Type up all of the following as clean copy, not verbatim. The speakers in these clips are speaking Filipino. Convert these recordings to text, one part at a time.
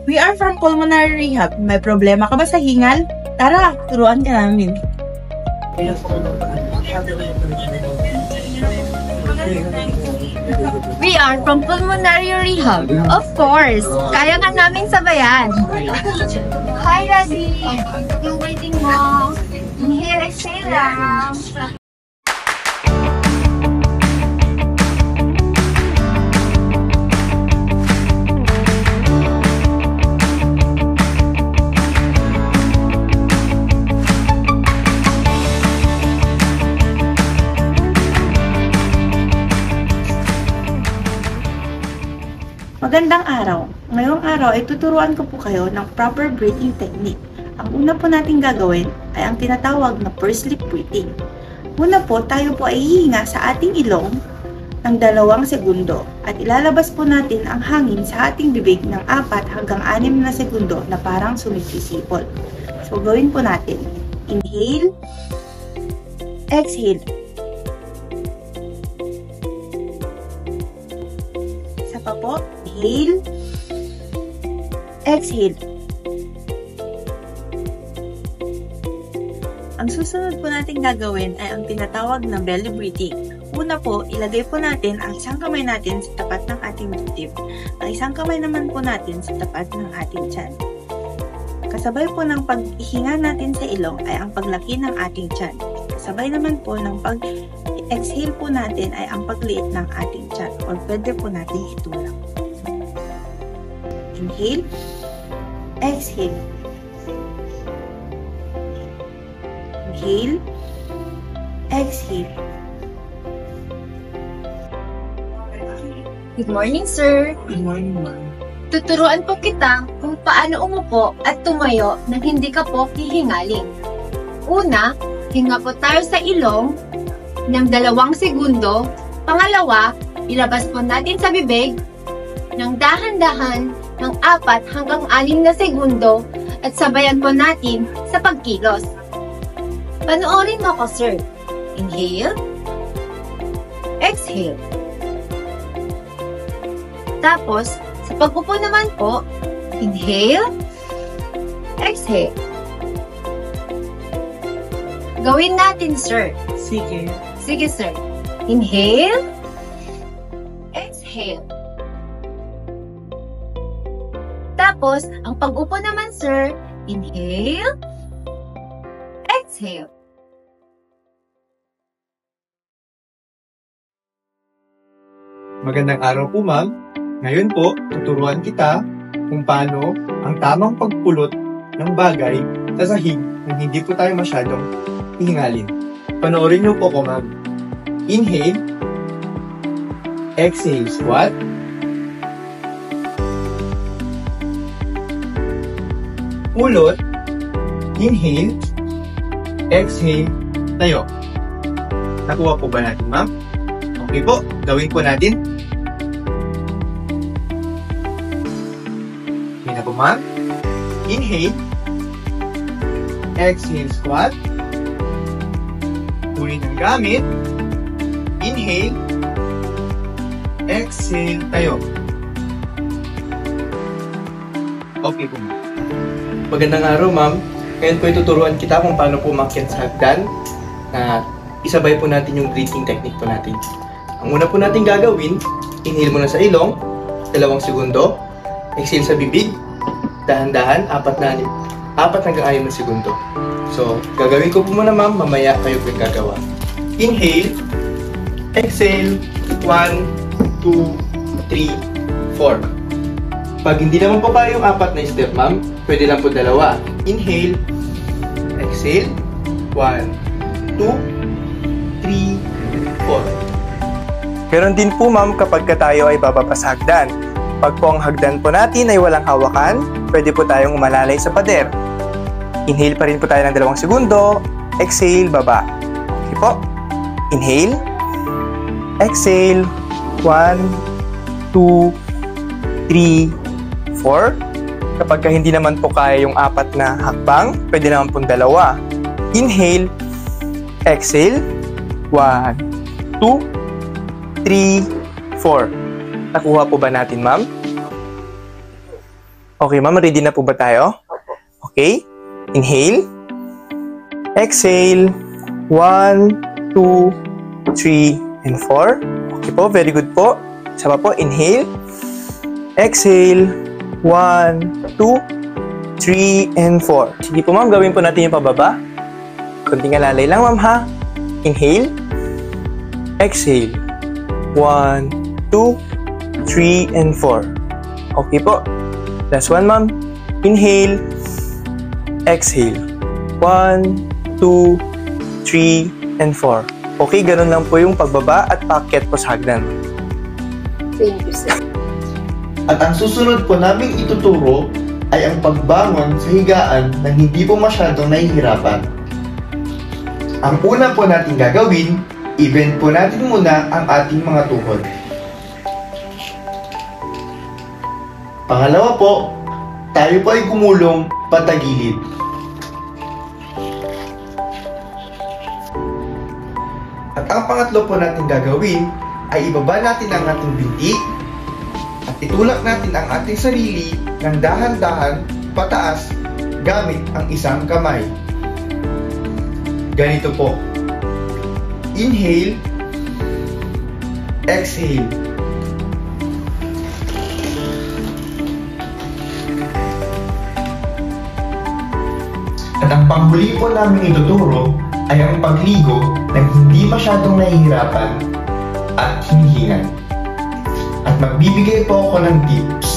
We are from Pulmonary Rehab. May problema ka ba sa hingal? Tara, turuan ka namin. We are from Pulmonary Rehab. Of course, kaya nga namin sabayan. Hi, Daddy. Yung waiting mo. Inhale, exhale lang. Magandang araw! Ngayong araw ay tuturuan ko po kayo ng proper breathing technique. Ang una po natin gagawin ay ang tinatawag na pursed lip breathing. Una po, tayo po ay hihinga sa ating ilong ng 2 segundo at ilalabas po natin ang hangin sa ating bibig ng 4 hanggang 6 na segundo na parang sumisisipol. So, gawin po natin. Inhale, exhale. Isa pa po. Inhale, exhale. Ang susunod po natin gagawin ay ang tinatawag na belly breathing. Una po, ilagay po natin ang isang kamay natin sa tapat ng ating dibdib. Ang isang kamay naman po natin sa tapat ng ating tiyan. Kasabay po ng pag-ihinga natin sa ilong ay ang paglaki ng ating tiyan. Kasabay naman po ng pag-exhale po natin ay ang pagliit ng ating tiyan or pwede po natin itulak. Inhale, exhale. Inhale, exhale. Good morning, sir. Good morning, ma'am. Tuturuan po kita kung paano umupo at tumayo nang hindi ka po hihingalin. Una, hinga po tayo sa ilong ng 2 segundo. Pangalawa, ilabas po natin sa bibig ng dahan-dahan ng 4 hanggang 6 na segundo at sabayan po natin sa pagkilos. Panoorin mo ko, sir. Inhale, exhale. Tapos, sa pag-upo naman po, inhale, exhale. Gawin natin, sir. Sige. Sige, sir. Inhale, exhale. Tapos, ang pag-upo naman, sir, inhale, exhale. Magandang araw po, ma'am. Ngayon po, tuturuan kita kung paano ang tamang pagpulot ng bagay sa sahig nang hindi po tayo masyadong hihingalin. Panoorin niyo po ko, ma'am. Inhale, exhale, squat. Pulot, inhale, exhale, tayo. Nakuha po ba natin, ma'am? Okay po, gawin po natin. Okay na po, ma'am. Inhale, exhale, squat. Kunin ang gamit. Inhale, exhale, tayo. Okay po, ma'am. Magandang araw, ma'am. Ngayon po ituturuan kita kung paano po umakyat sa hagdan na isabay po natin yung breathing technique po natin. Ang una po natin gagawin, inhale muna sa ilong, 2 segundo, exhale sa bibig, dahan-dahan, 4 hanggang 6 na segundo. So, gagawin ko po muna, ma'am, mamaya kayo po yung gagawa. Inhale, exhale, 1, 2, 3, 4. Pag hindi naman po kaya yung 4 na step, ma'am, pwede lang po 2. Inhale, exhale, 1, 2, 3, 4. Meron din po, ma'am, kapag tayo ay bababa sa hagdan. Pag po ang hagdan po natin ay walang hawakan, pwede po tayong umalalay sa pader. Inhale pa rin po tayo ng 2 segundo, exhale, baba. Okay po. Inhale, exhale, 1, 2, 3, 4. Kapag hindi naman po kaya yung 4 na hakbang, pwede naman po 2. Inhale, exhale, 1, 2, 3, 4. Nakuha po ba natin, ma'am? Okay, ma'am. Ready na po ba tayo? Okay. Inhale. Exhale. 1, 2, 3, and 4. Okay po. Very good po. Isa pa po. Inhale. Exhale. 1, 2, 3, and 4. Sige po, ma'am. Gawin po natin yung pababa. Kunting alalay lang, ma'am, ha? Inhale. Exhale. 1, 2, 3, and 4. Okay po. Last one, ma'am. Inhale. Exhale. 1, 2, 3, and 4. Okay, ganun lang po yung pagbaba at paakyat po sa hagdan. Thank you, sir. At ang susunod po naming ituturo ay ang pagbangon sa higaan na hindi po masyadong nahihirapan. Ang una po natin gagawin, i-bend po natin muna ang ating mga tuhod. Pangalawa po, tayo po ay gumulong patagilid. At ang pangatlo po natin gagawin ay ibaba natin ang ating binti at itulak natin ang ating sarili ng dahan-dahan pataas gamit ang isang kamay. Ganito po. Inhale, exhale. At ang panghuli po namin ituturo ay ang pagligo ng hindi masyadong nahihirapan at hinihingal. At magbibigay po ako ng tips.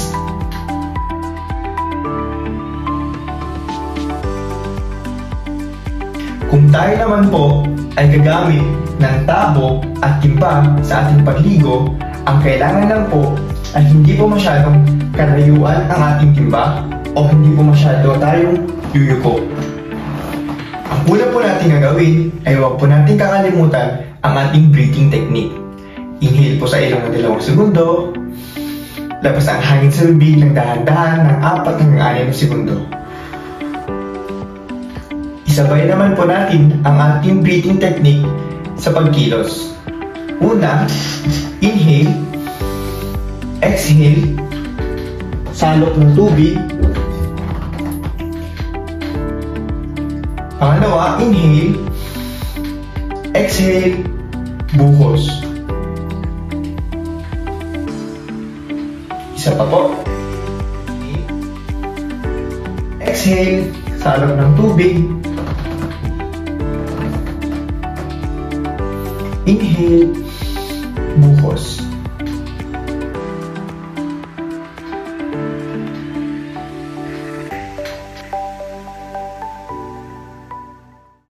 Kung tayo naman po ay gagamit ng tabo at timba sa ating pagligo, ang kailangan lang po ay hindi po masyadong karayuan ang ating timba o hindi po masyado tayong yuyuko. Ang una po natin gagawin ay huwag po natin kakalimutan ang ating breathing technique. Inhale po sa ilong ng 2 segundo, labas ang hangin sa bibig ng dahan-dahan ng 4 hanggang 6 segundo. Isabay naman po natin ang ating breathing technique sa pagkilos. Una, inhale, exhale, salot ng tubig. Pangalawa, inhale, exhale, buhos. Isa pa po. Exhale, salot ng tubig. Inhale, buhos.